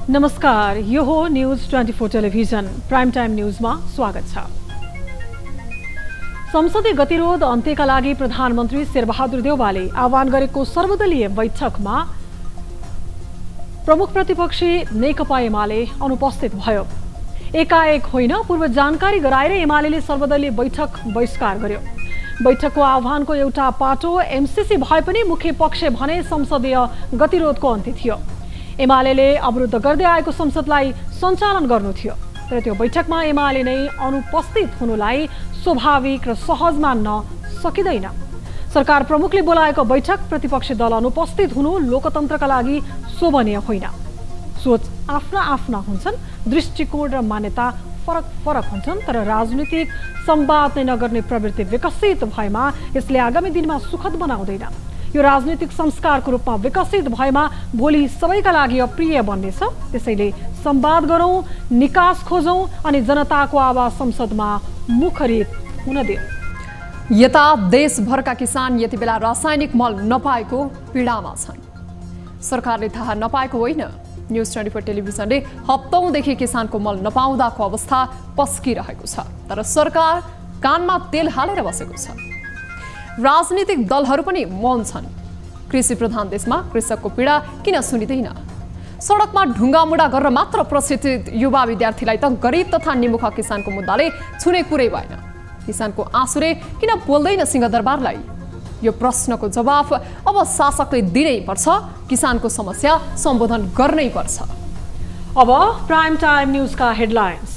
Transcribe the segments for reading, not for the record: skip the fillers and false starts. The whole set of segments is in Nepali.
नमस्कार, यो हो न्यूज 24 टेलिभिजन प्राइम टाइम न्यूजमा स्वागत छ। संसदीय गतिरोध अन्त्यका लागि प्रधानमन्त्री शेरबहादुर देउवाले आह्वान गरेको सर्वदलीय बैठकमा प्रमुख प्रतिपक्षी नेकपा एमाले अनुपस्थित भयो। एकाएक होइन, पूर्व जानकारी गराएर एमाले सर्वदलीय बैठक बहिष्कार गर्यो। बैठकको आह्वानको एउटा पाटो एमसीसी भए पनि मुख्य पक्ष भने संसदीय गतिरोधको अन्त्य थियो। एमाले अवरुद्ध गर्दै आएको संसदलाई सञ्चालन गर्नु थियो, तर त्यो बैठकमा एमाले नै अनुपस्थित हुनुलाई स्वाभाविक र सहज मान्न सकिँदैन। सरकार प्रमुखले बोलाएको बैठक प्रतिपक्षी दल अनुपस्थित हुनु लोकतन्त्रका लागि शोभनीय होइन। सोच आफ्ना आफ्ना हुन्छन्, दृष्टिकोण र मान्यता फरक फरक हुन्छन्, तर राजनीतिक संवाद नै नगर्ने प्रवृत्ति विकसित भएमा यसले आगामी दिनमा सुखद बनाउँदैन। यो राजनीतिक संस्कारको रूपमा विकसित भएमा भोलि सबैका लागि अप्रिय बन्नेछ। त्यसैले संवाद गरौँ, निकास खोजौँ अनि जनताको आवाज संसदमा मुखरित हुन दियौँ। यता देशभरका किसान यति बेला रासायनिक मल नपाएको पीडामा छन्। सरकारले थाहा नपाएको होइन, न्यूज 24 टेलिभिजनले हप्तौंदेखि किसानको मल नपाउँदाको अवस्था पस्किरहेको छ, तर सरकार कानमा तेल हालेर बसेको छ। राजनीतिक दलहरू पनि मौन छन्। कृषि प्रधान देशमा कृषकको पीडा किन सुनिँदैन? सडकमा ढुङ्गामुढा गरेर मात्र प्रशिक्षित युवा विद्यार्थीलाई त गरिब तथा निमुखा किसानको मुद्दाले छुने कुरै भएन। किसानको आँसुले किन बोल्दैन सिंहदरबारलाई? यो प्रश्नको जवाफ अब शासकले दिनै पर्छ। किसानको समस्या सम्बोधन गर्नै पर्छ। अब प्राइम टाइम न्यूजका हेडलाइन्स।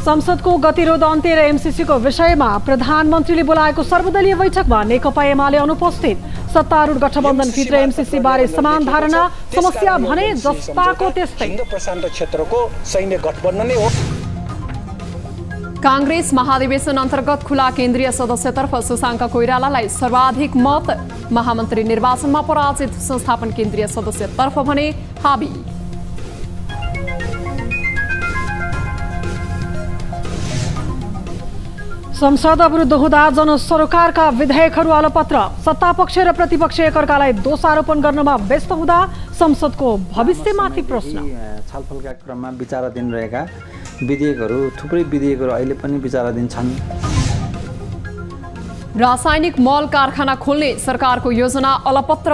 संसदको गतिरोध अन्त्य र एमसीसीको विषयमा प्रधानमन्त्रीले बोलाएको सर्वदलीय बैठकमा नेकपा एमाले अनुपस्थित। सत्तारूढ गठबन्धनभित्र एमसीसी बारे समान धारणा, समस्या भने जस्ताको त्यस्तै। हिन्दू प्रशान्त क्षेत्रको सैन्य गठबन्धन नै हो। कांग्रेस महाधिवेशन अन्तर्गत खुला केन्द्रीय सदस्यतर्फ सुशाङ्क कोइरालालाई सर्वाधिक मत। महामन्त्री निर्वाचनमा पराजित संस्थापन केन्द्रीय सदस्यतर्फ भने हाबी। संसद अवरुद्ध हुँदा जनसरोकारका विधेयकहरू अलपत्र। सत्तापक्ष र प्रतिपक्ष एकअर्कालाई दोषारोपण गर्नमा व्यस्त हुँदा संसदको भविष्यमाथि प्रश्न। छलफलका क्रममा विचाराधीन रहेका विधेयकहरू, थुप्रै विधेयकहरू अहिले पनि विचाराधीन छन्। रासायनिक मल कारखाना खोल्ने सरकारको योजना अलपत्र।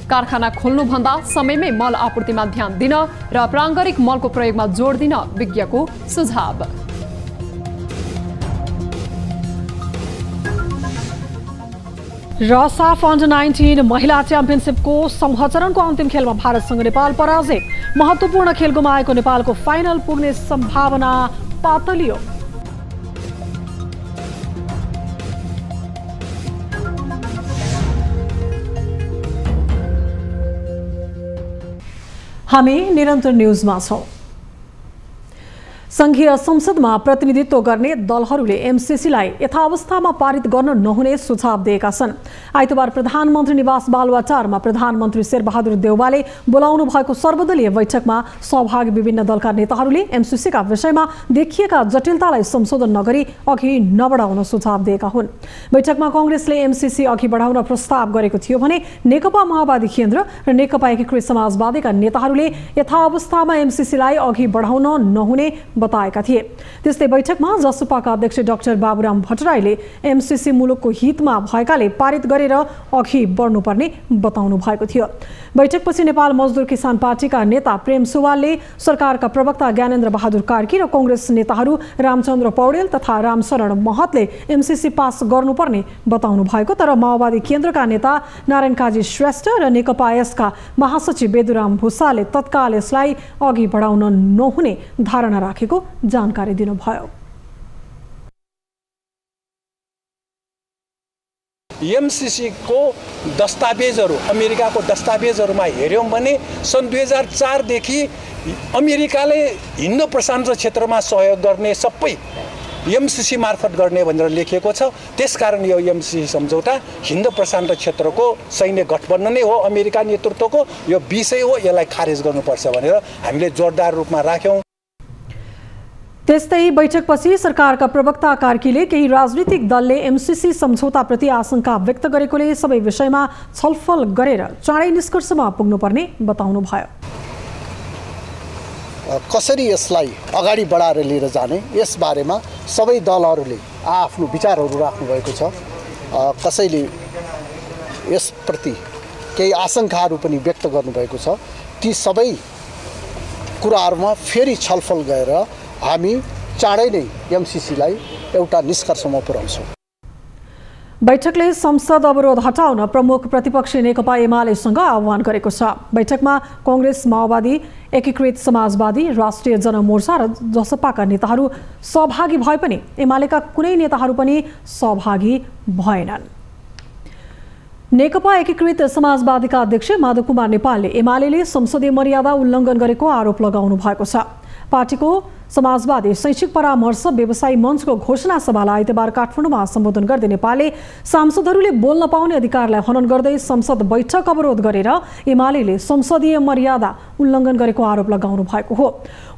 कारखाना खोल्नुभन्दा समयमै मल आपूर्तिमा ध्यान दिन र प्राङ्गारिक मलको प्रयोगमा जोड दिन विज्ञको सुझाव। र साफ अन्डर-19 महिला च्याम्पियनसिपको समूहचरणको अन्तिम खेलमा भारतसँग नेपाल पराजित। महत्त्वपूर्ण खेल गुमाएको नेपालको फाइनल पुग्ने सम्भावना पातलियो। हामी निरन्तर न्यूजमा छौं। संघीय संसदमा प्रतिनिधित्व गर्ने दलहरूले एमसीसीलाई यथावस्थामा पारित गर्न नहुने सुझाव दिएका छन्। आइतबार प्रधानमन्त्री निवास बालुवाटारमा प्रधानमन्त्री शेरबहादुर देउवाले बोलाउनु भएको सर्वदलीय बैठकमा सहभागी विभिन्न दलका नेताहरूले एमसीसीका विषयमा देखिएका जटिलतालाई संशोधन नगरी अघि नबढाउन सुझाव दिएका हुन्। बैठकमा कांग्रेसले एमसीसी अघि बढाउन प्रस्ताव गरेको थियो भने नेकपा माओवादी केन्द्र र नेकपा एकीकृत समाजवादीका नेताहरूले यथावस्थामा एमसीसीलाई अघि बढाउन नहुने बताएका थिए। त्यस्तै बैठकमा जसपाका अध्यक्ष डाक्टर बाबुराम भट्टराईले एमसीसी मुलुकको हितमा भएकाले पारित गरेर अघि बढ्नुपर्ने बताउनु भएको थियो। बैठकपछि नेपाल मजदुर किसान पार्टीका नेता प्रेम सुवालले सरकारका प्रवक्ता ज्ञानेन्द्र बहादुर कार्की र कांग्रेस नेताहरू रामचन्द्र पौडेल तथा रामशरण महतले एमसीसी पास गर्नुपर्ने बताउनु भएको, तर माओवादी केन्द्रका नेता नारायण काजी श्रेष्ठ र नेकपा यसका महासचिव बेदुराम भुसालले तत्काल यसलाई अघि बढाउन नहुने धारणा राखेको जानकारी दिनुभयो। एमसीसी को दस्तावेजहरू, अमेरिकाको दस्तावेजहरूमा हेर्यौं भने सन् 2004 देखि अमेरिकाले हिन्द प्रशान्त क्षेत्रमा सहयोग गर्ने सबै एमसीसी मार्फत गर्ने भनेर लेखिएको छ। त्यसकारण यो एमसीसी सम्झौता हिन्द प्रशान्त क्षेत्रको सैन्य गठबन्धन नै हो, अमेरिका नेतृत्वको यो विषय हो, यसलाई खारेज गर्नुपर्छ भनेर हामीले जोरदार रूपमा राख्यौं। त्यस्तै बैठकपछि सरकारका प्रवक्ता कार्कीले केही राजनीतिक दलले एमसीसी सम्झौताप्रति आशंका व्यक्त गरेकोले सबै विषयमा छलफल गरेर चाँडै निष्कर्षमा पुग्नुपर्ने बताउनुभयो। कसरी यसलाई अगाडि बढाएर लिएर जाने यस बारेमा सबै दलहरूले आफ्नो विचारहरू राख्नुभएको छ। कसैले यसप्रति केही आशंकाहरू पनि व्यक्त गर्नुभएको छ। ती सबै कुराहरूमा फेरि छलफल गरेर हामी चाँडै नै एमसीसीलाई एउटा निष्कर्षमा पुर्याउँछौँ। बैठकले संसद अवरोध हटाउन प्रमुख प्रतिपक्षी नेकपा एमालेसँग आह्वान गरेको छ। बैठकमा कांग्रेस, माओवादी, एकीकृत समाजवादी, राष्ट्रिय जनमोर्चा र जसपाका नेताहरू सहभागी भए पनि एमालेका कुनै नेताहरू पनि सहभागी भएनन्। नेकपा एकीकृत समाजवादीका अध्यक्ष माधव कुमार नेपालले एमालेले संसदीय मर्यादा उल्लङ्घन गरेको आरोप लगाउनु भएको छ। पार्टीको समाजवादी शैक्षिक परामर्श व्यवसायी मञ्चको घोषणा सभालाई आइतबार काठमाडौँमा सम्बोधन गर्दै नेपालले सांसदहरूले बोल्न पाउने अधिकारलाई हनन गर्दै संसद बैठक अवरोध गरेर एमालेले संसदीय मर्यादा उल्लङ्घन गरेको आरोप लगाउनु भएको हो।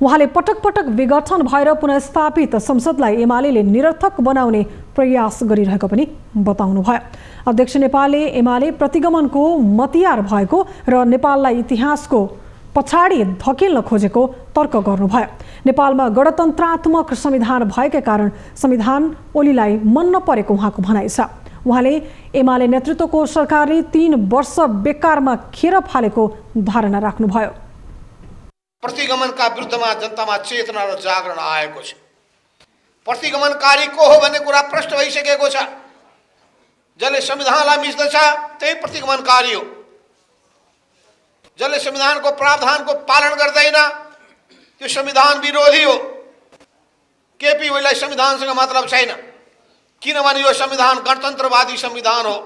उहाँले पटक पटक विघटन भएर पुनर्स्थापित संसदलाई एमालेले निरर्थक बनाउने प्रयास गरिरहेको पनि बताउनुभयो। अध्यक्ष नेपालले एमाले प्रतिगमनको मतियार भएको र नेपाललाई इतिहासको पछाडि धकेल्न खोजेको तर्क गर्नुभयो। नेपालमा गणतन्त्रात्मक संविधान भएकै कारण संविधान ओलीलाई मन नपरेको उहाँको भनाइ छ। उहाँले एमाले नेतृत्वको सरकारले 3 वर्ष बेकारमा खेर फालेको धारणा राख्नुभयो। प्रतिगमनका विरुद्धमा जनतामा चेतना र जागरण आएको छ। प्रतिगमनकारी को हो भन्ने कुरा प्रश्न भइसकेको छ। जसले संविधानलाई मिच्दछ त्यही प्रतिगमनकारी हो। जसले संविधानको प्रावधानको पालन गर्दैन त्यो संविधान विरोधी हो। केपी ओलीलाई संविधानसँग मतलब छैन, किनभने यो संविधान गणतन्त्रवादी संविधान हो।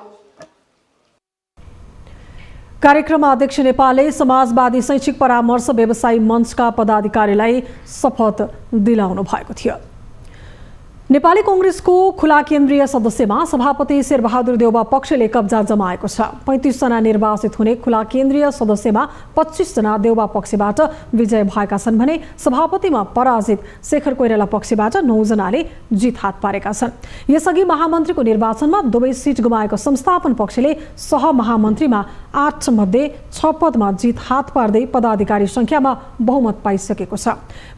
कार्यक्रममा अध्यक्ष नेपालले समाजवादी शैक्षिक परामर्श व्यवसायी मञ्चका पदाधिकारीलाई शपथ दिलाउनु भएको थियो। नेपाली कांग्रेसको खुला केन्द्रीय सदस्यमा सभापति शेरबहादुर देउवा पक्षले कब्जा जमाएको छ। 35 जना निर्वाचित हुने खुला केन्द्रीय सदस्यमा 25 जना देउवा पक्षबाट विजय भएका छन् भने सभापतिमा पराजित शेखर कोइराला पक्षबाट 9 जनाले जित हात पारेका छन्। यसअघि महामन्त्रीको निर्वाचनमा दुवै सिट गुमाएको संस्थापन पक्षले सहमहामन्त्रीमा 8 मध्ये 6 पदमा जित हात पार्दै पदाधिकारी संख्यामा बहुमत पाइसकेको छ।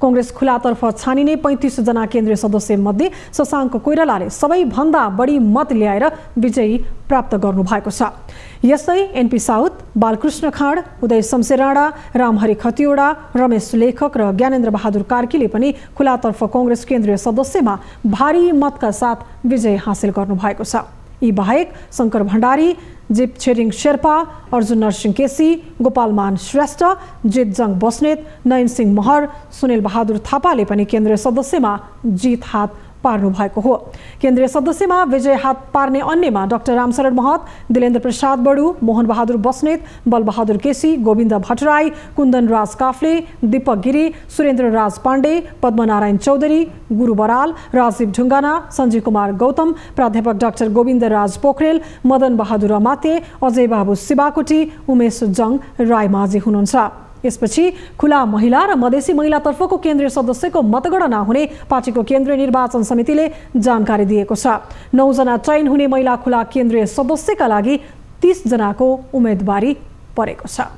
कांग्रेस खुलातर्फ छानिने 35 जना केन्द्रीय सदस्य मध्ये शशाङ्क कोइरालाले सबैभन्दा बढी मत ल्याएर विजयी प्राप्त गर्नुभएको छ। यस्तै एनपी साउद, बालकृष्ण खाँड, उदय शमशेर राणा, रामहरि खतिवडा, रमेश लेखक र ज्ञानेन्द्र बहादुर कार्कीले पनि खुलातर्फ कांग्रेस केन्द्रीय सदस्यमा भारी मतका साथ विजय हासिल गर्नुभएको छ। यी बाहेक शङ्कर भण्डारी, जीप छेरिङ शेर्पा, अर्जुन नरसिंह केसी, गोपालमान श्रेष्ठ, जितजङ बस्नेत, नयन सिंह महर, सुनिल बहादुर थापाले पनि केन्द्रीय सदस्यमा जित हात पार्नु भएको हो। केन्द्रीय सदस्यमा विजय हात पार्ने अन्यमा डाक्टर रामशरण महत, दिलेन्द्र प्रसाद बडु, मोहन बहादुर बस्नेत, बलबहादुर केसी, गोविन्द भट्टराई, कुन्दन राज काफ्ले, दीपक गिरी, सुरेन्द्र राज पाण्डे, पद्मनारायण चौधरी, गुरु बराल, राजीव ढुङ्गाना, सञ्जीव कुमार गौतम, प्राध्यापक डाक्टर गोविन्द राज पोखरेल, मदन बहादुर अमाते, अजय बाबु शिवाकोटी, उमेश जङ रायमाझी हुनुहुन्छ। यसपछि खुला महिला र मधेसी महिलातर्फको केन्द्रीय सदस्यको मतगणना हुने पार्टीको केन्द्रीय निर्वाचन समितिले जानकारी दिएको छ। 9 जना चयन हुने महिला खुला केन्द्रीय सदस्यका लागि 30 जनाको उम्मेदवारी परेको छ।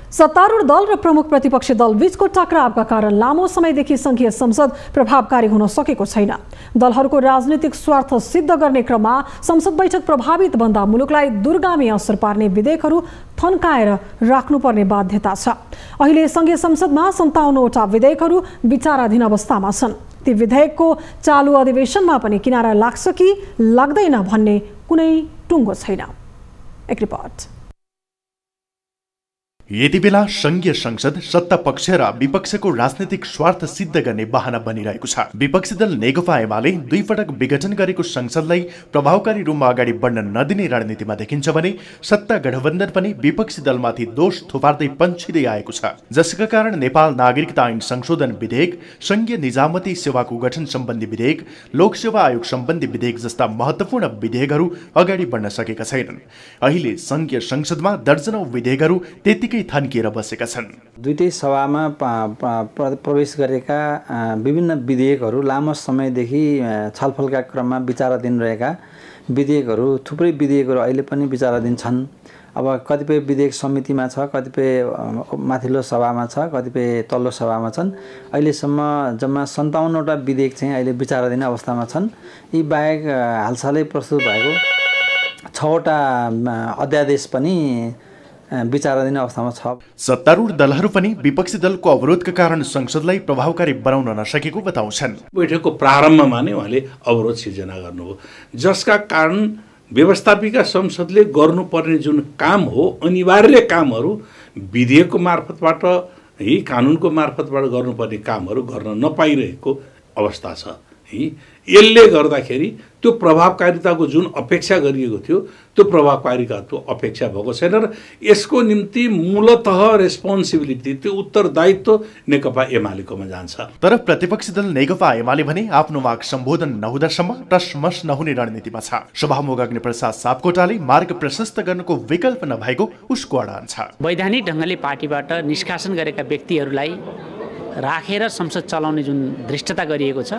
सत्तारूढ दल र प्रमुख प्रतिपक्षी दल बीचको टकरावका कारण लामो समयदेखि संघीय संसद प्रभावकारी हुन सकेको छैन। दलहरूको राजनीतिक स्वार्थ सिद्ध गर्ने क्रममा संसद बैठक प्रभावित बन्दा मुलुकलाई दूरगामी असर पार्ने विधेयकहरू थन्काएर राख्नुपर्ने बाध्यता छ। अहिले संघीय संसदमा 57 वटा विधेयकहरू विचाराधीन अवस्थामा छन्। ती विधेयकको चालु अधिवेशनमा पनि किनारा लाग्छ कि लाग्दैन भन्ने कुनै टुङ्गो छैन। एक रिपोर्ट। यति बेला संघीय संसद सत्ता पक्ष र विपक्षको राजनीतिक स्वार्थ सिद्ध गर्ने बहाना बनिरहेको छ। विपक्षी दल नेकपा एमाले 2 पटक विघटन गरेको संसदलाई प्रभावकारी रूपमा अगाडि बढ्न नदिने रणनीतिमा देखिन्छ भने सत्ता गठबन्धन पनि विपक्षी दलमाथि दोष थुपार्दै पन्छिँदै आएको छ, जसका कारण नेपाल नागरिकता ऐन संशोधन विधेयक, संघीय निजामती सेवाको गठन सम्बन्धी विधेयक, लोकसेवा आयोग सम्बन्धी विधेयक जस्ता महत्त्वपूर्ण विधेयकहरू अगाडि बढ्न सकेका छैनन्। अहिले संघीय संसदमा दर्जनौं विधेयकहरू त्यतिकै उत्तिकै थन्किएर बसेका छन्। दुईटै सभामा प्रवेश गरेका विभिन्न विधेयकहरू लामो समयदेखि छलफलका क्रममा विचाराधीन रहेका विधेयकहरू, थुप्रै विधेयकहरू अहिले पनि विचाराधीन छन्। अब कतिपय विधेयक समितिमा छ, कतिपय माथिल्लो सभामा छ, कतिपय तल्लो सभामा छन्। अहिलेसम्म जम्मा 57वटा विधेयक चाहिँ अहिले विचाराधीन अवस्थामा छन्। यी बाहेक हालसालै प्रस्तुत भएको 6वटा अध्यादेश पनि विचाराधीन अवस्थामा छ। सत्तारूढ दलहरू पनि विपक्षी दलको अवरोधका कारण संसदलाई प्रभावकारी बनाउन नसकेको बताउँछन्। बैठकको प्रारम्भमा नै उहाँले अवरोध सिर्जना गर्नुभयो, जसका कारण व्यवस्थापिका संसदले गर्नुपर्ने जुन काम हो, अनिवार्य कामहरू विधेयकको मार्फतबाट है कानुनको मार्फतबाट गर्नुपर्ने कामहरू गर्न नपाइरहेको अवस्था छ है। यसले गर्दाखेरि त्यो प्रभावकारिताको जुन अपेक्षा गरिएको थियो त्यो प्रभावकारिताको अपेक्षा भएको छैन र यसको निम्ति मूलतः रेस्पोन्सिबिलिटी, त्यो उत्तरदायित्व नेकपा एमालेकोमा जान्छ। तर प्रतिपक्षी दल नेकपा एमाले भने आफ्नो माग सम्बोधन नहुँदासम्म टसमस नहुने रणनीतिमा छ। सभामुख अग्निप्रसाद सापकोटाले मार्ग प्रशस्त गर्नुको विकल्प नभएको उसको अडान छ। वैधानिक ढङ्गले पार्टीबाट निष्कासन गरेका व्यक्तिहरूलाई राखेर संसद चलाउने जुन धृष्टता गरिएको छ,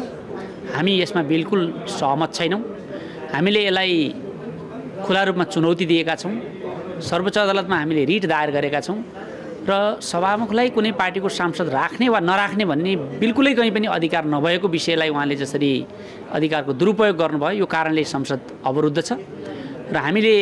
हामी यसमा बिल्कुल सहमत छैनौँ। हामीले यसलाई खुला रूपमा चुनौती दिएका छौँ। सर्वोच्च अदालतमा हामीले रिट दायर गरेका छौँ र सभामुखलाई कुनै पार्टीको सांसद राख्ने वा नराख्ने भन्ने बिल्कुलै कहीँ पनि अधिकार नभएको विषयलाई उहाँले जसरी अधिकारको दुरुपयोग गर्नुभयो, यो कारणले संसद अवरुद्ध छ र हामीले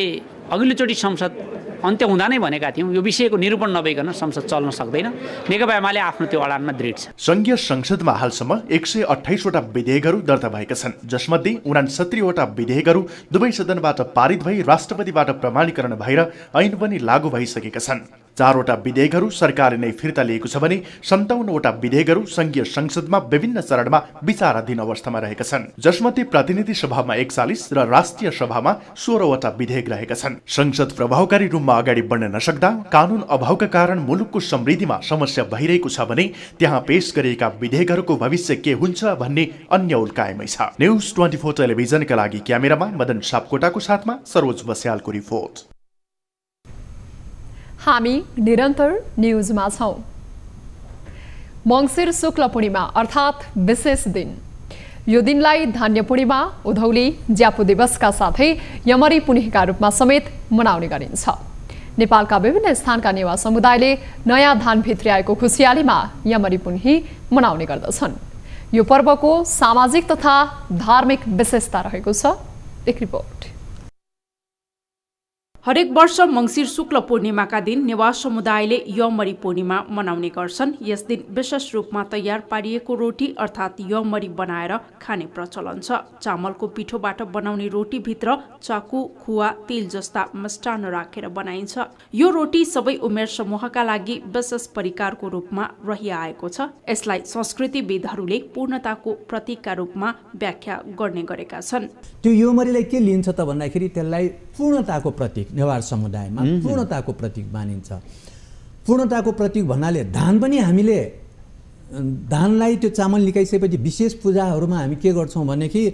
अघिल्लोचोटि संसद अन्त्य हुँदा नै भनेका थियौँ यो विषयको निरूपण नभइकन संसद चल्न सक्दैन। नेकपा एमाले आफ्नो त्यो अडानमा दृढ छ। संघीय संसदमा हालसम्म 128वटा विधेयकहरू दर्ता भएका छन्, जसमध्ये 69वटा विधेयकहरू दुवै सदनबाट पारित भई राष्ट्रपतिबाट प्रमाणीकरण भएर ऐन पनि लागू भइसकेका छन्। 4वटा विधेयकहरू सरकारले नै फिर्ता लिएको छ भने 57वटा विधेयकहरू संघीय संसदमा विभिन्न चरणमा विचाराधीन अवस्थामा रहेका छन्, जसमध्ये प्रतिनिधि सभामा 41 र राष्ट्रिय सभामा 16वटा विधेयक रहेका छन्। संसद प्रभावकारी रूपमा अगाडि बढ्न नसक्दा कानून अभावका कारण मुलुकको समृद्धिमा समस्या भइरहेको छ भने त्यहाँ पेश गरिएका विधेयकहरूको भविष्य के हुन्छ भन्ने अन्य उल्काएमै छ। न्युज 24 टेलिभिजनका लागि क्यामेरामा मदन सापकोटाको साथमा सरोज बस्यालको रिपोर्ट। हामी निरन्तर न्युजमा छौं। मङ्सिर शुक्ल पूर्णिमा अर्थात् विशेष दिन। यो दिनलाई धान्य पूर्णिमा, उधौली, ज्यापु दिवसका साथै यमरी पुन्हीका रूपमा समेत मनाउने गरिन्छ। नेपालका विभिन्न स्थानका नेवा समुदायले नयाँ धान भित्र्याएको खुसियालीमा यमरी पुन्ही मनाउने गर्दछन्। यो पर्वको सामाजिक तथा धार्मिक विशेषता रहेको छ। एक रिपोर्ट। हरेक वर्ष मङ्सिर शुक्ल पूर्णिमाका दिन नेवा समुदायले यमरी पूर्णिमा मनाउने गर्छन्। यस दिन विशेष रूपमा तयार पारिएको रोटी अर्थात् यमरी बनाएर खाने प्रचलन छ। चामलको पिठोबाट बनाउने रोटी भित्र चाकु, खुवा, तेल जस्ता मिष्टान्न राखेर बनाइन्छ। यो रोटी सबै उमेर समूहका लागि विशेष परिकारको रूपमा रहिआएको छ। यसलाई संस्कृतिविदहरूले पूर्णताको प्रतीकका रूपमा व्याख्या गर्ने गरेका छन्। त्यो यमरीलाई के लिन्छ त भन्दाखेरि त्यसलाई पूर्णताको प्रतीक, नेवार समुदायमा पूर्णताको प्रतीक मानिन्छ। पूर्णताको प्रतीक भन्नाले धान पनि हामीले धानलाई त्यो चामल निकालिसकेपछि विशेष पूजाहरूमा हामी के गर्छौँ भने कि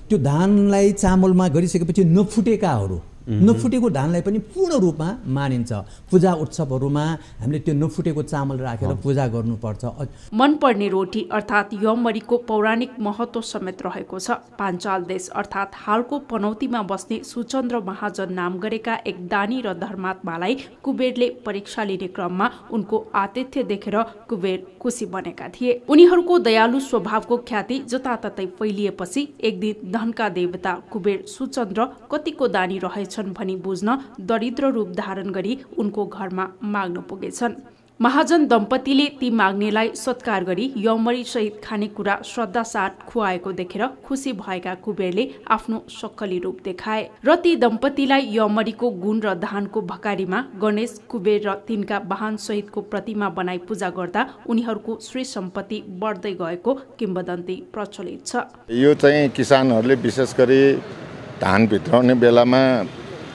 त्यो धानलाई चामलमा गरिसकेपछि नफुटेको धानलाई पनि पूर्ण रूपमा मानिन्छ। पूजा उत्सवहरूमा हामीले त्यो नफुटेको चामल राखेर पूजा गर्नुपर्छ। मनपर्ने रोटी अर्थात् यमरीको पौराणिक महत्त्व समेत रहेको छ। पाञ्चाल देश अर्थात् हालको पनौतीमा बस्ने सुचन्द्र महाजन नाम गरेका एक दानी र धर्मात्मालाई कुबेरले परीक्षा लिने क्रममा उनको आतिथ्य देखेर कुबेर खुसी बनेका थिए। उनीहरूको दयालु स्वभावको ख्याति जताततै फैलिएपछि एक दिन धनका देवता कुबेर सुचन्द्र कतिको दानी रहेछ भनी बुझ्न दरिद्र रूप धारण गरी उनको घरमा माग्न पुगेछन्। महाजन दम्पतिले ती माग्नेलाई सत्कार गरी यमरी सहित खानेकुरा श्रद्धासाथ खुवाएको देखेर खुसी भएका कुबेरले आफ्नो सक्कली रूप देखाए र ती दम्पतिलाई यमरीको गुण र धानको भकारीमा गणेश, कुबेर र तिनका वाहन सहितको प्रतिमा बनाई पूजा गर्दा उनीहरूको श्री सम्पत्ति बढ्दै गएको किम्वदन्ती प्रचलित छ। यो चाहिँ किसानहरूले विशेष गरी धान भित्राउने बेलामा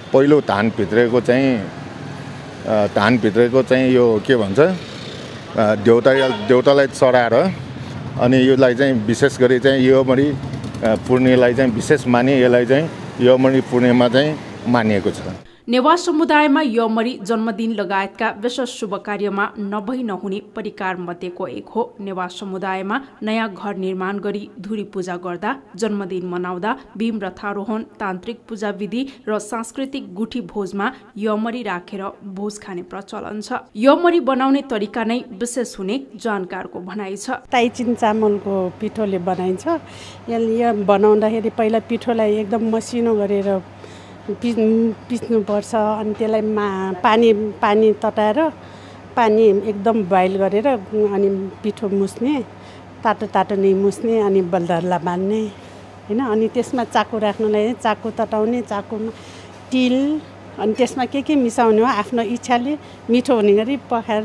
पहिलो धान भित्रेको चाहिँ यो के भन्छ देउतालाई चढाएर अनि यसलाई चाहिँ विशेष गरी चाहिँ यमरी पूर्णिमालाई चाहिँ विशेष मानि यसलाई चाहिँ यमरी पूर्णिमा चाहिँ मानिएको छ। नेवार समुदायमा यमरी जन्मदिन लगायतका विशेष शुभ कार्यमा नभई नहुने परिकार मध्येको एक हो। नेवार समुदायमा नयाँ घर निर्माण गरी धुरी पूजा गर्दा, जन्मदिन मनाउँदा, भीम रथारोहण, तान्त्रिक पूजा विधि र सांस्कृतिक गुठी भोजमा यमरी राखेर भोज खाने प्रचलन छ। यमरी बनाउने तरिका नै विशेष हुने जानकारको भनाइ छ। ताइचिन चामलको पिठोले बनाइन्छ। यो बनाउँदाखेरि पहिला पिठोलाई एकदम मसिनो गरेर पिस्नुपर्छ अनि त्यसलाई पानी तताएर पानी एकदम बोइल गरेर अनि पिठो मुस्ने, तातो नै मुस्ने अनि बल्दरला बान्ने हैन। अनि त्यसमा चाकु राख्नलाई चाकु तताउने, चाकुमा तिल अनि त्यसमा के मिसाउने हो आफ्नो इच्छाले मिठो हुने गरी पकाएर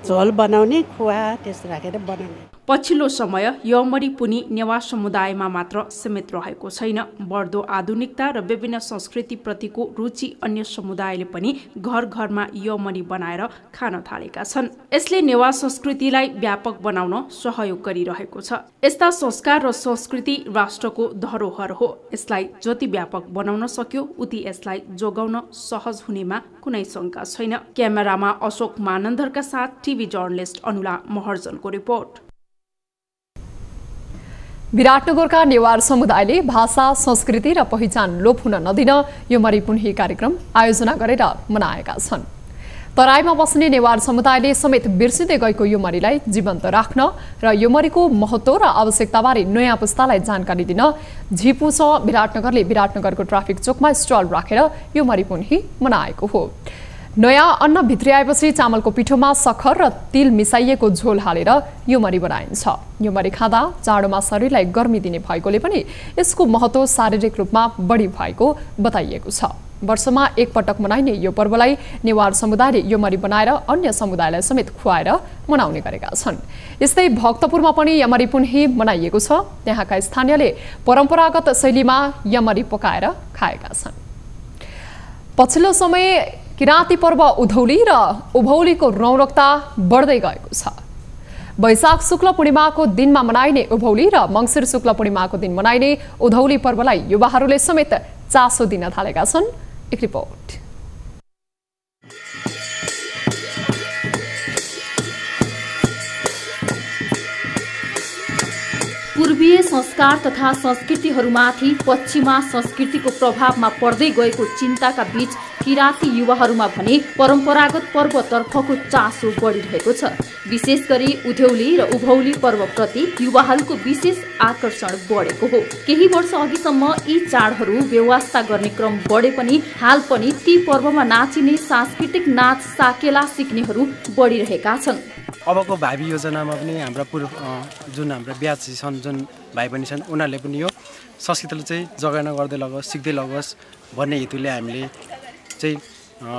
झोल बनाउने, खुवा त्यस राखेर बनाउने। पछिल्लो समय यमरी पुनि नेवार समुदायमा मात्र सीमित रहेको छैन। बढ्दो आधुनिकता र विभिन्न संस्कृति प्रतिको रुचि अन्य समुदायले पनि घर घरमा यमरी बनाएर खान थालेका छन्। यसले नेवार संस्कृतिलाई व्यापक बनाउन सहयोग गरिरहेको छ। यस्ता संस्कार र संस्कृति राष्ट्रको धरोहर हो। यसलाई जति व्यापक बनाउन सक्यो उति यसलाई जोगाउन सहज हुनेमा कुनै शंका छैन। क्यामेरामा अशोक मानन्दरका साथ टिभी जर्नलिस्ट अनुला महर्जनको रिपोर्ट। विराटनगरका नेवार समुदायले भाषा, संस्कृति र पहिचान लोप हुन नदिन यमरी पुन्ही कार्यक्रम आयोजना गरेर मनाएका छन्। तराईमा बस्ने नेवार समुदायले समेत बिर्सिँदै गएको यमरीलाई जीवन्त राख्न र यमरीको महत्त्व र आवश्यकताबारे नयाँ पुस्तालाई जानकारी दिन झिपुस विराटनगरले विराटनगरको ट्राफिक चोकमा स्टल राखेर यमरी पुन्ही मनाएको हो। नयाँ अन्न भित्र्याएपछि चामलको पिठोमा सक्खर र तिल मिसाइएको झोल हालेर यमरी बनाइन्छ। यमरी खाँदा जाडोमा शरीरलाई गर्मी दिने भएकोले पनि यसको महत्त्व शारीरिक रूपमा बढी भएको बताइएको छ। वर्षमा एकपटक मनाइने यो पर्वलाई नेवार समुदायले यमरी बनाएर अन्य समुदायलाई समेत खुवाएर मनाउने गरेका छन्। यस्तै भक्तपुरमा पनि यमरी पुन्ही मनाइएको छ। त्यहाँका स्थानीयले परम्परागत शैलीमा यमरी पकाएर खाएका छन्। पछिल्लो समय किराँती पर्व उधौली र उभौलीको रौनकता बढ्दै गएको छ। वैशाख शुक्ल पूर्णिमाको दिनमा मनाइने उभौली र मङ्सिर शुक्ल पूर्णिमाको दिन मनाइने उधौली पर्वलाई युवाहरूले समेत चासो दिन थालेका छन्। एक रिपोर्ट। पूर्वीय संस्कार तथा संस्कृतिहरूमाथि पश्चिमा संस्कृतिको प्रभावमा पर्दै गएको चिन्ताका बीच किराँती युवाहरूमा भने परम्परागत पर्वतर्फको चासो बढिरहेको छ। विशेष गरी उधौली र उभौली पर्वप्रति युवाहरूको विशेष आकर्षण बढेको हो। केही वर्ष अघिसम्म यी चाडहरू व्यवस्था गर्ने क्रम बढे पनि हाल पनि ती पर्वमा नाचिने सांस्कृतिक नाच साकेला सिक्नेहरू बढिरहेका छन्। अबको भावी योजनामा पनि हाम्रा जुन हाम्रा ब्याच छन्, जुन भाइ बहिनी छन्, उनीहरूले पनि यो संस्कृतिलाई चाहिँ जगाना गर्दै लगोस्, सिक्दै लगोस् भन्ने हेतुले हामीले चाहिँ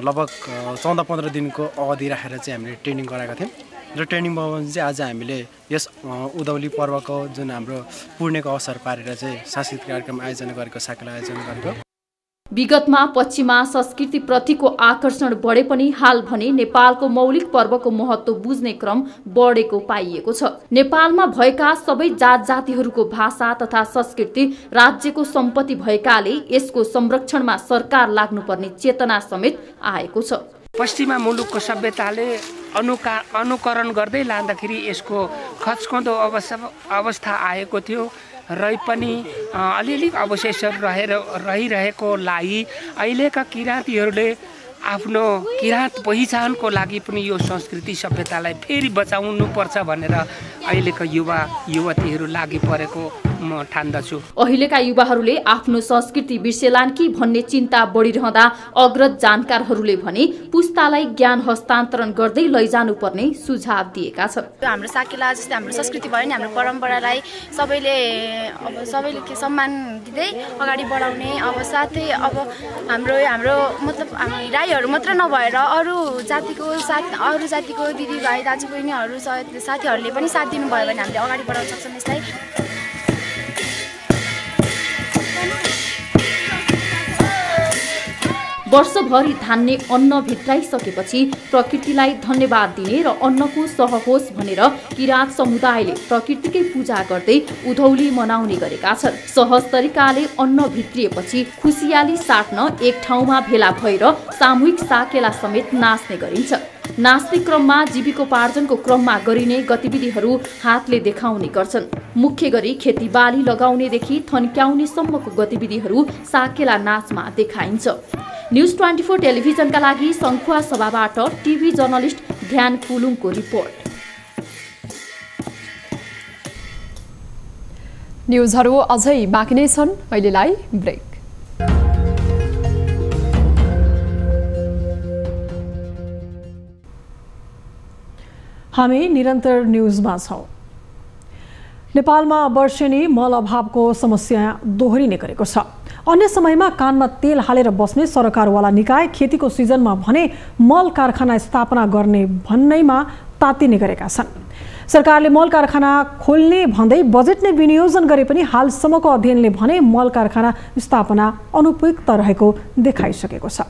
लगभग 14-15 दिनको अवधि राखेर चाहिँ हामीले ट्रेनिङ गराएका थियौँ। र ट्रेनिङमा चाहिँ आज हामीले यस उधौली पर्वको जुन हाम्रो पूर्णेको अवसर पारेर चाहिँ सांस्कृतिक कार्यक्रम आयोजना गरेको, साकेला आयोजना गरेको। विगतमा पश्चिमा संस्कृति प्रतिको आकर्षण बढे पनि हाल भने नेपालको मौलिक पर्वको महत्त्व बुझ्ने क्रम बढेको पाइएको छ। नेपालमा भएका सबै जात जातिहरूको भाषा तथा संस्कृति राज्यको सम्पत्ति भएकाले यसको संरक्षणमा सरकार लाग्नुपर्ने चेतना समेत आएको छ। पश्चिमा मुलुकको सभ्यताले अनुकरण गर्दै लाँदाखेरि यसको खचखदो अवस्था आएको थियो र पनि अलिअलि अवशेषहरू रहिरहेकोलाई अहिलेका किराँतीहरूले आफ्नो किराँत पहिचानको लागि पनि यो संस्कृति सभ्यतालाई फेरि बचाउनुपर्छ भनेर अहिलेका युवा युवतीहरू लागि परेको म ठान्दछु। अहिलेका युवाहरूले आफ्नो संस्कृति बिर्सेलान् कि भन्ने चिन्ता बढिरहँदा अग्रज जानकारहरूले भने पुस्तालाई ज्ञान हस्तान्तरण गर्दै लैजानुपर्ने सुझाव दिएका छन्। हाम्रो साकेला जस्तै हाम्रो संस्कृति भयो नि, हाम्रो परम्परालाई सबैले सम्मान दिँदै अगाडि बढाउने। अब साथै अब हाम्रो मतलब हामी राईहरू मात्र नभएर अरू जातिको दिदीभाइ दाजुबहिनीहरू साथीहरूले पनि साथ दिनुभयो भने हामीले अगाडि बढाउन सक्छौँ यसलाई। वर्षभरि धान्ने अन्न भेट्टाइसकेपछि प्रकृतिलाई धन्यवाद दिने र अन्नको सह होस् भनेर किराँत समुदायले प्रकृतिकै पूजा गर्दै उधौली मनाउने गरेका छन्। सहज तरिकाले अन्न भित्रिएपछि खुसियाली साट्न एक ठाउँमा भेला भएर सामूहिक साकेला समेत नाच्ने गरिन्छ। नाच्ने क्रममा जीविकोपार्जनको क्रममा गरिने गतिविधिहरू हातले देखाउने गर्छन्। मुख्य गरी खेतीबाली लगाउनेदेखि थन्क्याउने सम्मको गतिविधिहरू साकेला नाचमा देखाइन्छ। न्युज 24 टेलिभिजनका लागि सङ्खुवा सभाबाट टिभी जर्नलिस्ट ध्यान कुलुङको रिपोर्ट। न्युजहरू अझै बाँकी नै छन्, अहिलेलाई ब्रेक। हामी निरन्तर न्युजमा छौँ। नेपालमा वर्षेनी मल अभावको समस्या दोहोरिने गरेको छ। अन्य समयमा कानमा तेल हालेर बस्ने सरकारवाला निकाय खेतीको सिजनमा भने मल कारखाना स्थापना गर्ने भन्दैमा तातिने गरेका छन्। सरकारले मल कारखाना खोल्ने भन्दै बजेट नै विनियोजन गरे पनि हालसम्मको अध्ययनले भने मल कारखाना स्थापना अनुपयुक्त रहेको देखाइसकेको छ।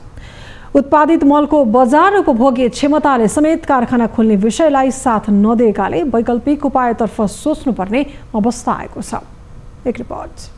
उत्पादित मलको बजार उपभोग्य क्षमताले समेत कारखाना खोल्ने विषयलाई साथ नदिएकाले वैकल्पिक उपायतर्फ सोच्नुपर्ने अवस्था आएको छ। एक रिपोर्ट।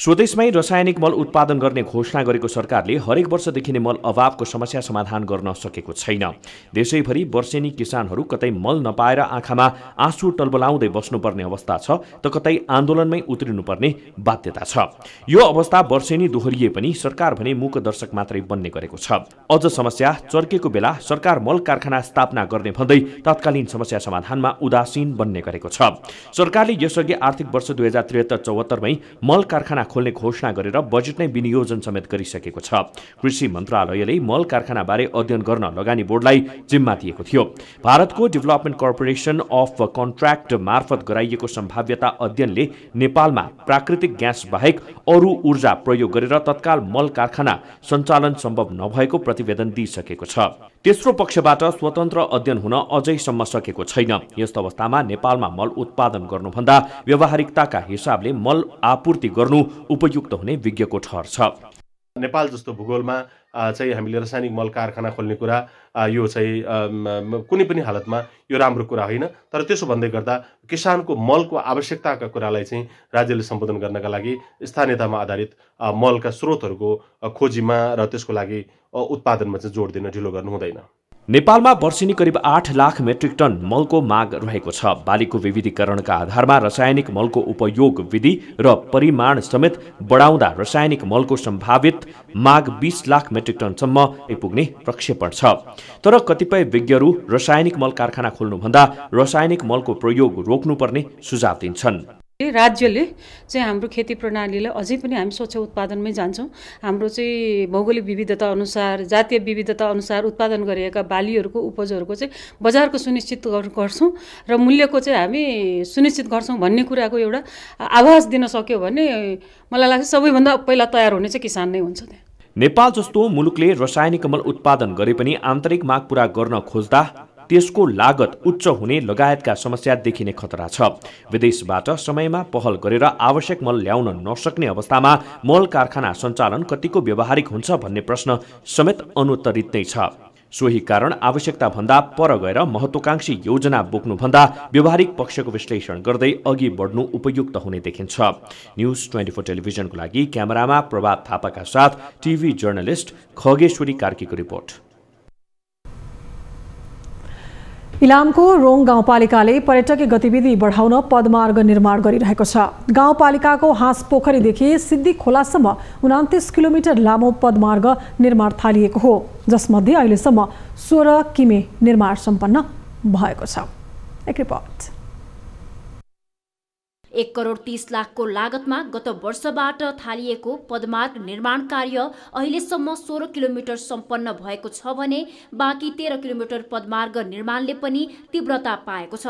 स्वदेशमै रासायनिक मल उत्पादन गर्ने घोषणा गरेको सरकारले हरेक वर्ष देखिने मल अभावको समस्या समाधान गर्न सकेको छैन। देशैभरि वर्षेनी किसानहरू कतै मल नपाएर आँखामा आँसु टलबलाउँदै बस्नुपर्ने अवस्था छ त कतै आन्दोलनमै उत्रिनुपर्ने बाध्यता छ। यो अवस्था वर्षेनी दोहोरिए पनि सरकार भने मूक दर्शक मात्रै बन्ने गरेको छ। अझ समस्या चर्केको बेला सरकार मल कारखाना स्थापना गर्ने भन्दै तत्कालीन समस्या समाधानमा उदासीन बन्ने गरेको छ। सरकारले यसअघि आर्थिक वर्ष 2073-74 मै मल कारखाना खोल्ने घोषणा गरेर बजेट नै विनियोजन समेत गरिसकेको छ। कृषि मन्त्रालयले मल कारखाना बारे अध्ययन गर्न लगानी बोर्डलाई जिम्मा दिएको थियो। भारतको डेभलपमेन्ट कर्पोरेसन अफ कन्ट्र्याक्ट मार्फत गराइएको सम्भाव्यता अध्ययनले नेपालमा प्राकृतिक ग्यास बाहेक अरू ऊर्जा प्रयोग गरेर तत्काल मल कारखाना सञ्चालन सम्भव नभएको प्रतिवेदन दिइसकेको छ। तेस्रो पक्षबाट स्वतन्त्र अध्ययन हुन अझैसम्म सकेको छैन। यस्तो अवस्थामा नेपालमा मल उत्पादन गर्नुभन्दा व्यावहारिकताका हिसाबले मल आपूर्ति गर्नु उपयुक्त हुने विज्ञको ठहर छ। नेपाल जस्तो भूगोलमा चाहिँ हामीले रासायनिक मल कारखाना खोल्ने कुरा यो चाहिँ कुनै पनि हालतमा यो राम्रो कुरा होइन। तर त्यसो भन्दै गर्दा किसानको मलको आवश्यकताका कुरालाई चाहिँ राज्यले सम्बोधन गर्नका लागि स्थानीयतामा आधारित मलका स्रोतहरूको खोजीमा र त्यसको लागि उत्पादनमा चाहिँ जोड दिन ढिलो गर्नु हुँदैन। नेपालमा वर्षेनी करिब 8 लाख मेट्रिक टन मलको माग रहेको छ। बालीको विविधीकरणका आधारमा रासायनिक मलको उपयोग विधि र परिमाण समेत बढाउँदा रासायनिक मलको सम्भावित माग 20 लाख मेट्रिक टनसम्म पुग्ने प्रक्षेपण छ। तर कतिपय विज्ञहरू रासायनिक मल कारखाना खोल्नुभन्दा रासायनिक मलको प्रयोग रोक्नुपर्ने सुझाव दिन्छन्। राज्यले चाहिँ हाम्रो खेती प्रणालीलाई अझै पनि हामी स्वच्छ उत्पादनमै जान्छौँ। हाम्रो चाहिँ भौगोलिक विविधता अनुसार जातीय विविधता अनुसार उत्पादन गरिएका बालीहरूको उपजहरूको चाहिँ बजारको सुनिश्चित गर्छौँ र मूल्यको चाहिँ हामी सुनिश्चित गर्छौँ भन्ने कुराको एउटा आभास दिन सक्यो भने मलाई लाग्छ सबैभन्दा पहिला तयार हुने चाहिँ किसान नै हुन्छ। नेपाल जस्तो मुलुकले रासायनिक मल उत्पादन गरे पनि आन्तरिक माग पूरा गर्न खोज्दा त्यसको लागत उच्च हुने लगायतका समस्या देखिने खतरा छ। विदेशबाट समयमा पहल गरेर आवश्यक मल ल्याउन नसक्ने अवस्थामा मल कारखाना सञ्चालन कतिको व्यावहारिक हुन्छ भन्ने प्रश्न समेत अनुत्तरित नै छ। सोही कारण आवश्यकता भन्दा पर गएर महत्त्वाकांक्षी योजना बोक्नुभन्दा व्यावहारिक पक्षको विश्लेषण गर्दै अघि बढ्नु उपयुक्त हुने देखिन्छ। न्युज 24 टेलिभिजनको लागि क्यामेरामा प्रभात थापाका साथ टिभी जर्नलिस्ट खगेश्वरी कार्कीको रिपोर्ट। इलामको रोङ गाउँपालिकाले पर्यटकीय गतिविधि बढाउन पदमार्ग निर्माण गरिरहेको छ। गाउँपालिकाको हाँस पोखरीदेखि सिद्धि खोलासम्म 29 किलोमिटर लामो पदमार्ग निर्माण थालिएको हो, जसमध्ये अहिलेसम्म 16 किमी निर्माण सम्पन्न भएको छ। एक रिपोर्ट। 1 करोड 30 लाखको लागतमा गत वर्षबाट थालिएको पदमार्ग निर्माण कार्य अहिलेसम्म 16 किलोमिटर सम्पन्न भएको छ भने बाँकी 13 किलोमिटर पदमार्ग निर्माणले पनि तीव्रता पाएको छ।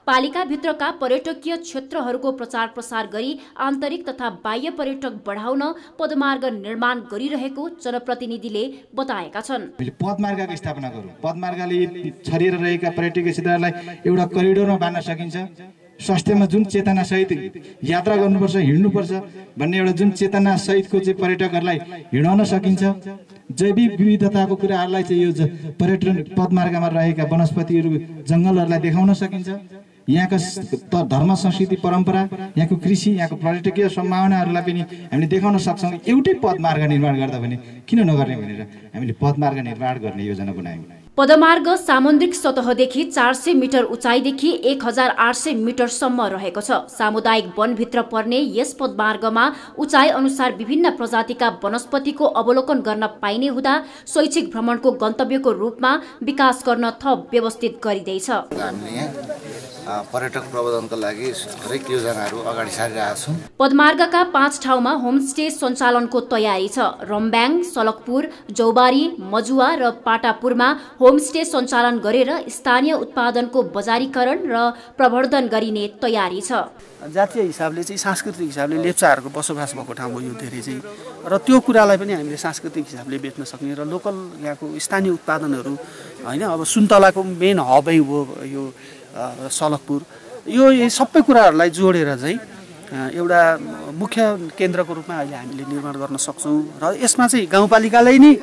पालिकाभित्रका पर्यटकीय क्षेत्रहरूको प्रचार प्रसार गरी आन्तरिक तथा बाह्य पर्यटक बढाउन पदमार्ग निर्माण गरिरहेको जनप्रतिनिधिले बताएका छन्। पदमार्गको स्थापना गरौँ, पदमार्गले छरिएर रहेका पर्यटकीय क्षेत्रलाई एउटा करिडोरमा बाँध्न सकिन्छ। स्वास्थ्यमा जुन चेतनासहित यात्रा गर्नुपर्छ, हिँड्नुपर्छ भन्ने एउटा जुन चेतनासहितको चाहिँ पर्यटकहरूलाई हिँडाउन सकिन्छ। जैविक विविधताको कुराहरूलाई चाहिँ यो पर्यटन पदमार्गमा रहेका वनस्पतिहरू, जङ्गलहरूलाई देखाउन सकिन्छ। यहाँका धर्म, संस्कृति, परम्परा, यहाँको कृषि, यहाँको पर्यटकीय सम्भावनाहरूलाई पनि हामीले देखाउन सक्छौँ। एउटै पदमार्ग निर्माण गर्दा भने किन नगर्ने भनेर हामीले पदमार्ग निर्माण गर्ने योजना बनायौँ। पदमार्ग सामुद्रिक सतहदेखि 400 मिटर उचाइदेखि 1800 मिटरसम्म रहेको छ। सामुदायिक वनभित्र पर्ने यस पदमार्गमा उचाइ अनुसार विभिन्न प्रजातिका वनस्पतिको अवलोकन गर्न पाइने हुँदा शैक्षिक भ्रमणको गन्तव्यको रूपमा विकास गर्न थप व्यवस्थित गरिँदैछ। पर्यटक प्रबन्धनका लागि हरेक योजनाहरू अगाडि सारिरहेका छौँ। पदमार्गका 5 ठाउँमा होमस्टे सञ्चालनको तयारी छ। रम्ब्याङ, सलकपुर, जौबारी, मजुवा र पाटापुरमा होमस्टे सञ्चालन गरेर स्थानीय उत्पादनको बजारीकरण र प्रवर्धन गरिने तयारी छ। जातीय हिसाबले चाहिँ सांस्कृतिक हिसाबले लेप्चाहरूको बसोबास भएको ठाउँ हो यो धेरै चाहिँ, र त्यो कुरालाई पनि हामीले सांस्कृतिक हिसाबले बेच्न सक्ने र लोकल यहाँको स्थानीय उत्पादनहरू होइन। अब सुन्तलाको मेन हबै हो यो सलकपुर। यो सबै कुराहरूलाई जोडेर चाहिँ एउटा मुख्य केन्द्रको रूपमा अहिले हामीले निर्माण गर्न सक्छौँ र यसमा चाहिँ गाउँपालिकालाई नै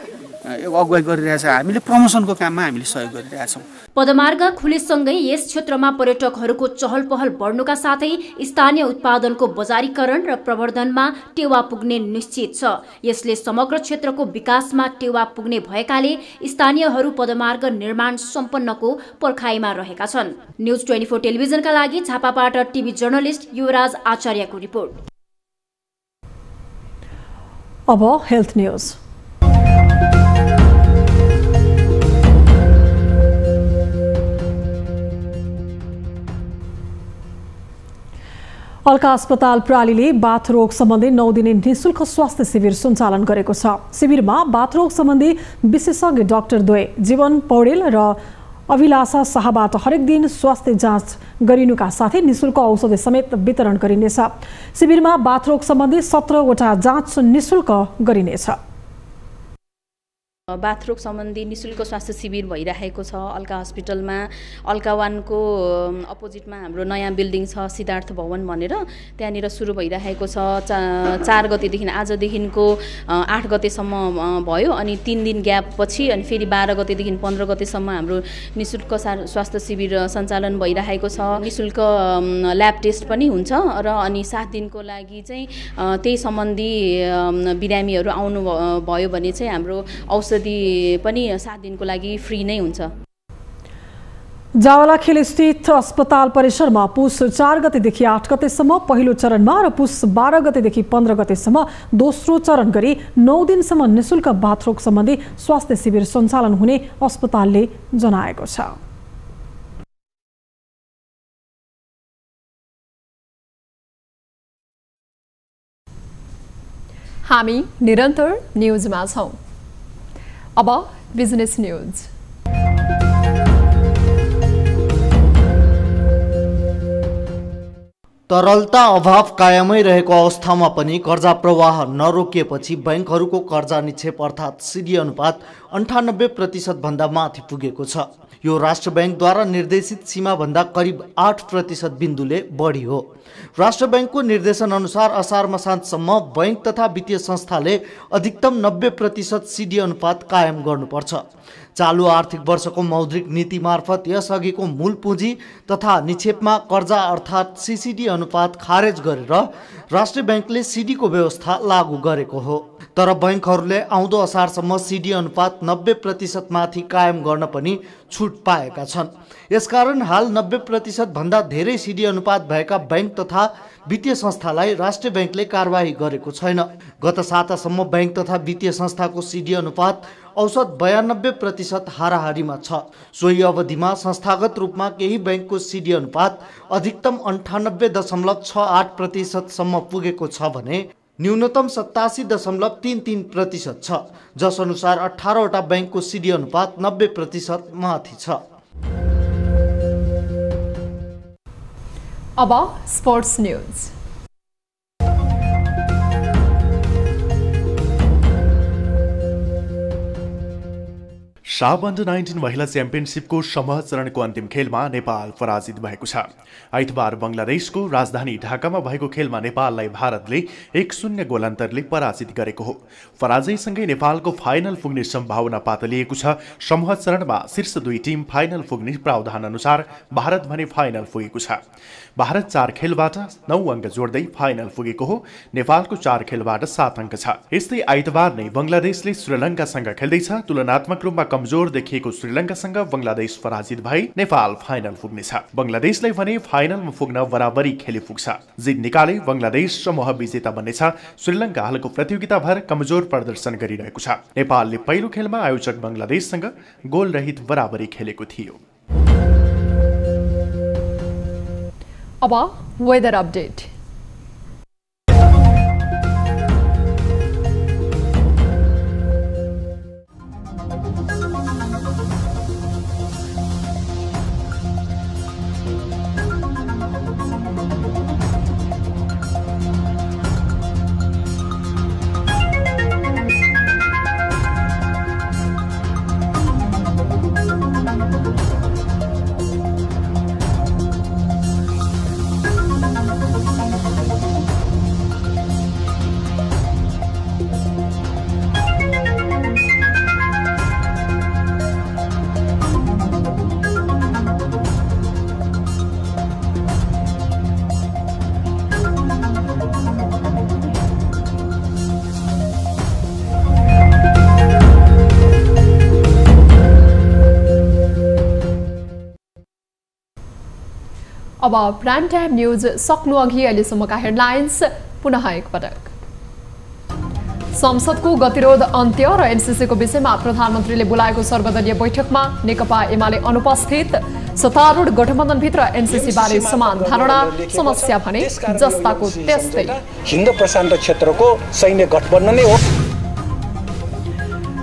अगुवाई गरिरहेछ। हामीले प्रमोसनको काममा हामीले सहयोग गरिरहेछौँ। पदमार्ग खुलेसँगै यस क्षेत्रमा पर्यटकहरूको चहल पहल बढ्नुका साथै स्थानीय उत्पादनको बजारीकरण र प्रवर्धनमा टेवा पुग्ने निश्चित छ। यसले समग्र क्षेत्रको विकासमा टेवा पुग्ने भएकाले स्थानीयहरू पदमार्ग निर्माण सम्पन्नको पर्खाइमा रहेका छन्। न्युज 24 टेलिभिजनका लागि झापाबाट टिभी जर्नलिस्ट युवराज आचार्यको रिपोर्ट। अब हेल्थ न्युज। अलका अस्पताल प्रालीले बाथरोग सम्बन्धी 9 दिने निःशुल्क स्वास्थ्य शिविर सञ्चालन गरेको छ। शिविरमा बाथरोग सम्बन्धी विशेषज्ञ डाक्टर द्वय जीवन पौडेल र अभिलाषा शाहबाट हरेक दिन स्वास्थ्य जाँच गरिनुका साथै निःशुल्क औषधि समेत वितरण गरिनेछ। शिविरमा बाथरोग सम्बन्धी 17 वटा जाँच निःशुल्क गरिनेछ। बाथरोग सम्बन्धी निःशुल्क स्वास्थ्य शिविर भइरहेको छ अलका हस्पिटलमा। अलका वानको अपोजिटमा हाम्रो नयाँ बिल्डिङ छ सिद्धार्थ भवन भनेर, त्यहाँनिर सुरु भइरहेको छ। 4 गतेदेखि आजदेखिको 8 गतेसम्म भयो, अनि 3 दिन ग्याप पछि अनि फेरि 12 गतेदेखि 15 गतेसम्म हाम्रो निःशुल्क स्वास्थ्य शिविर सञ्चालन भइरहेको छ। निःशुल्क ल्याब टेस्ट पनि हुन्छ र अनि 7 दिनको लागि चाहिँ त्यही सम्बन्धी बिरामीहरू आउनु भयो भने चाहिँ हाम्रो औषधि पनि 7 दिनको लागि फ्री नै हुन्छ। जावलाखेल स्थित अस्पताल परिसरमा पुस 4 गतेदेखि 8 गतेसम्म पहिलो चरणमा र पुस 12 गतेदेखि 15 गतेसम्म दोस्रो चरण गरी 9 दिनसम्म निःशुल्क बाथरोग सम्बन्धी स्वास्थ्य शिविर सञ्चालन हुने अस्पतालले जनाएको छ। हामी निरन्तर न्युजमा छौं। अब बिजनेस न्युज। तरलता अभाव कायमै रहेको अवस्थामा पनि कर्जा प्रवाह नरोकिएपछि बैंकहरूको कर्जा निक्षेप अर्थात् सिडी अनुपात 98% भन्दा माथि पुगेको छ। यो राष्ट्र बैंकद्वारा निर्देशित सीमाभन्दा करिब 8% बिन्दुले बढी हो। राष्ट्र बैंकको निर्देशन अनुसार असार मसान्तसम्म बैंक तथा वित्तीय संस्थाले अधिकतम 90% सिडी अनुपात कायम गर्नुपर्छ। चालू आर्थिक वर्षको मौद्रिक नीति मार्फत यसअघिको मूल पुँजी तथा निक्षेपमा कर्जा अर्थात् सीसीडी अनुपात खारेज गरेर राष्ट्र बैंकले सीडीको व्यवस्था लागू गरेको हो। तर बैंकहरूले आउँदो असारसम्म सीडी अनुपात 90% माथि कायम गर्न पनि छुट पाएका छन्। यसकारण हाल 90% भन्दा धेरै सीडी अनुपात भएका बैंक तथा वित्तीय संस्थालाई राष्ट्र बैंकले कारबाही गरेको छैन। गत सातासम्म बैंक तथा वित्तीय संस्थाको सीडी अनुपात औसत 92% हाराहारीमा छ। सोही अवधिमा संस्थागत रूपमा केही बैंकको सीडी अनुपात अधिकतम 98.68% सम्म पुगेको छ भने न्यूनतम 87.33% छ, जस अनुसार 18 वटा बैंकको सीडी अनुपात 90% माथि छ। अब स्पोर्ट्स न्युज। साफ अन्डर-19 महिला च्याम्पियनसिपको समूह चरणको अन्तिम खेलमा नेपाल पराजित भएको छ। आइतबार बङ्गलादेशको राजधानी ढाकामा भएको खेलमा नेपाललाई भारतले 1-0 गोल अन्तरले पराजित गरेको हो। पराजयसँगै नेपालको फाइनल पुग्ने सम्भावना पातलिएको छ। समूह चरणमा शीर्ष 2 टिम फाइनल पुग्ने प्रावधान अनुसार भारत भने फाइनल पुगेको छ। भारत 4 खेलबाट 9 अङ्क जोड्दै फाइनल पुगेको हो। नेपालको 4 खेलबाट 7 अङ्क छ। यस्तै आइतबार नै बङ्गलादेशले श्रीलङ्कासँग खेल्दैछ। तुलनात्मक रूपमा कमजोर देखिएको श्रीलङ्कासँग बङ्गलादेश पराजित भई नेपाल फाइनल पुग्नेछ। बङ्गलादेशलाई भने फाइनलमा पुग्न बराबरी खेली पुग्छ। जित निकाले बङ्गलादेश समूह विजेता बन्नेछ। श्रीलङ्का हालको प्रतियोगिताभर कमजोर प्रदर्शन गरिरहेको छ। नेपालले पहिलो खेलमा आयोजक बङ्गलादेशसँग गोल रहित बराबरी खेलेको थियो। अब वेदर अपडेट। अब प्राइम टाइम न्यूज सक्नु अघि अहिलेसम्मका हेडलाइन्स पुनः एकपटक। संसदको गतिरोध अन्त्य र एनसीसीको विषयमा प्रधानमन्त्रीले बोलाएको सर्वदलीय बैठकमा नेकपा एमाले अनुपस्थित। सत्तारूढ गठबन्धनभित्र एनसीसी बारे समान धारणा, समस्या भने जस्ताको त्यस्तै। हिन्दू प्रशान्त क्षेत्रको सैन्य गठबन्धन नै हो।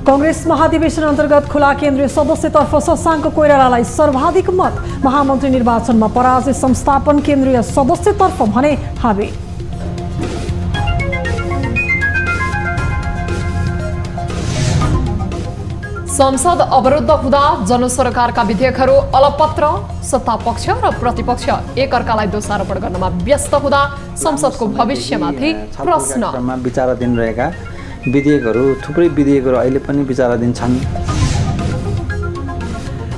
कांग्रेस महाधिवेशन अन्तर्गत खुला केन्द्रीय सदस्यतर्फ शशाङ्क कोइरालालाई सर्वाधिक मत। महामन्त्री निर्वाचनमा पराजय संस्थापन केन्द्रीय सदस्यतर्फ भने हाबी। संसद अवरुद्ध हुँदा जनसरकारका विधेयकहरू अलपत्र। सत्तापक्ष र प्रतिपक्ष एकअर्कालाई दोषारोपण गर्नमा व्यस्त हुँदा संसदको भविष्यमाथि प्रश्न। विचाराधीन रहेका विधेयकहरू थुप्रै विधेयकहरू अहिले पनि विचाराधीन छन्।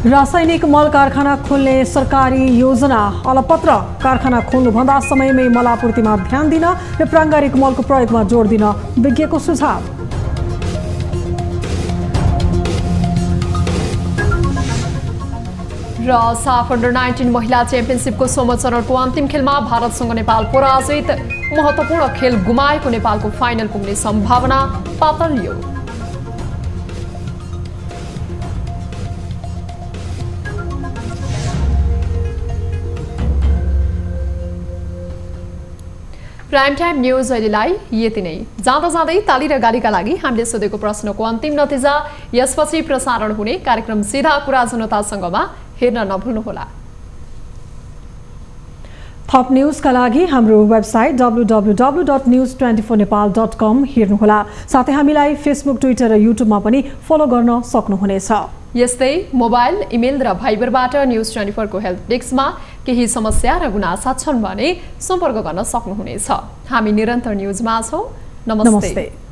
रासायनिक मल कारखाना खोल्ने सरकारी योजना अलपत्र। कारखाना खोल्नुभन्दा समयमै मलापूर्तिमा ध्यान दिन र प्राङ्गारिक मलको प्रयोगमा जोड दिन विज्ञको सुझाव। र साफ अन्डर-19 महिला च्याम्पियनसिपको समूह चरणको अन्तिम खेलमा भारतसँग नेपाल पराजित। महत्त्वपूर्ण खेल गुमाएको नेपालको फाइनल पुग्ने सम्भावना पातलियो। प्राइम टाइम न्यूज अहिलेलाई यति नै। जाँदा जाँदै ताली र गालीका लागि हामीले सोधेको प्रश्नको अन्तिम नतिजा यसपछि प्रसारण हुने कार्यक्रम सीधा कुरा जनतासँगमा हेर्न नभुल्नुहोला। थप न्यूजका लागि हाम्रो वेबसाइट www.news24nepal.com हेर्नुहोला। साथै हामीलाई फेसबुक, ट्विटर र युट्युबमा पनि फलो गर्न सक्नुहुनेछ। यस्तै मोबाइल, इमेल र भाइबरबाट न्यूज 24 को हेल्प डेस्कमा केही समस्या र गुनासा छन् भने सम्पर्क गर्न सक्नुहुनेछ। हामी निरन्तर न्यूजमा छौं। नमस्ते।